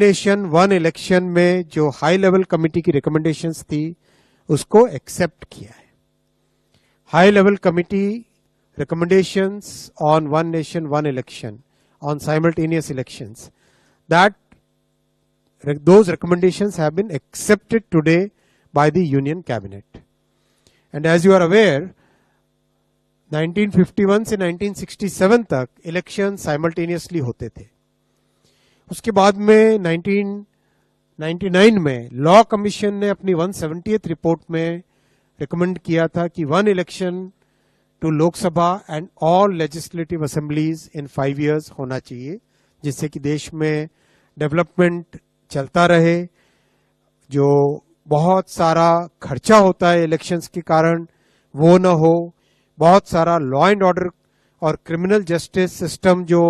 Nation one election में जो high level committee की रिकमेंडेशंस थी उसको एक्सेप्ट किया है। High level committee recommendations on one nation one election, on simultaneous elections, that those recommendations have been accepted today by the Union Cabinet. And as you are aware, 1951 से 1967 तक election simultaneously होते थे। उसके बाद में 1999 में लॉ कमीशन ने अपनी 170th रिपोर्ट में रिकमेंड किया था कि one election to Lok Sabha and all legislative assemblies in 5 years होना चाहिए, जिससे कि देश में डेवलपमेंट चलता रहे। जो बहुत सारा खर्चा होता है इलेक्शंस के कारण वो न हो, बहुत सारा लॉ एंड ऑर्डर और क्रिमिनल जस्टिस सिस्टम जो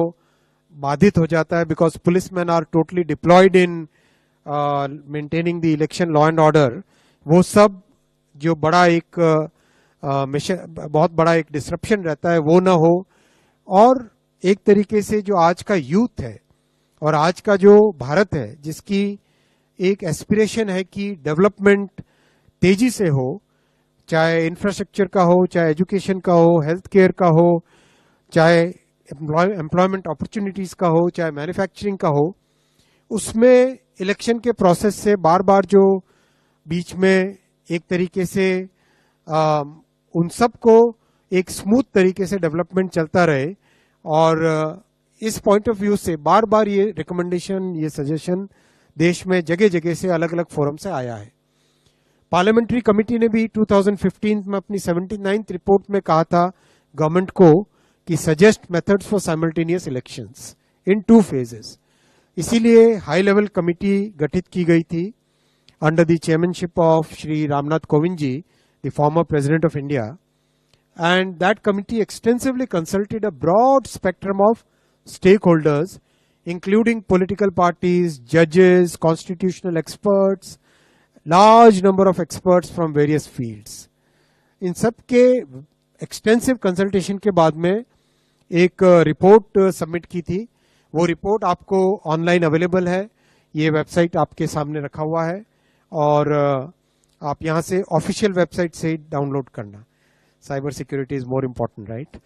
बाधित हो जाता है, because policeman are totally deployed in maintaining the election law and order, वो सब जो बड़ा एक बहुत बड़ा एक डिसरप्शन रहता है वो ना हो। और एक तरीके से जो आज का यूथ है और आज का जो भारत है, जिसकी एक एस्पिरेशन है कि डेवलपमेंट तेजी से हो, चाहे इंफ्रास्ट्रक्चर का हो, चाहे एजुकेशन का हो, हेल्थ केयर का हो, चाहे एम्प्लॉयमेंट अपॉर्चुनिटीज का हो, चाहे मैन्युफैक्चरिंग का हो, उसमें इलेक्शन के प्रोसेस से बार बार जो बीच में एक तरीके से उन सब को एक स्मूथ तरीके से डेवलपमेंट चलता रहे। और इस पॉइंट ऑफ व्यू से बार बार ये रिकमेंडेशन, ये सजेशन देश में जगह जगह से अलग अलग फोरम से आया है। पार्लियामेंट्री कमेटी ने भी 2015 में अपनी 79th रिपोर्ट में कहा था गवर्नमेंट को कि suggest methods for simultaneous elections in 2 phases। इसीलिए हाई लेवल कमेटी गठित की गई थी under the chairmanship of Shri Ram Nath Kovind ji, the former President of India, and that committee extensively consulted a broad spectrum of stakeholders, including political parties, judges, constitutional experts, large number of experts from various fields. इन सब के extensive consultation के बाद में एक report submit की थी। वो report आपको ऑनलाइन अवेलेबल है, ये वेबसाइट आपके सामने रखा हुआ है और आप यहां से ऑफिशियल वेबसाइट से डाउनलोड करना। Cyber security is more important, right?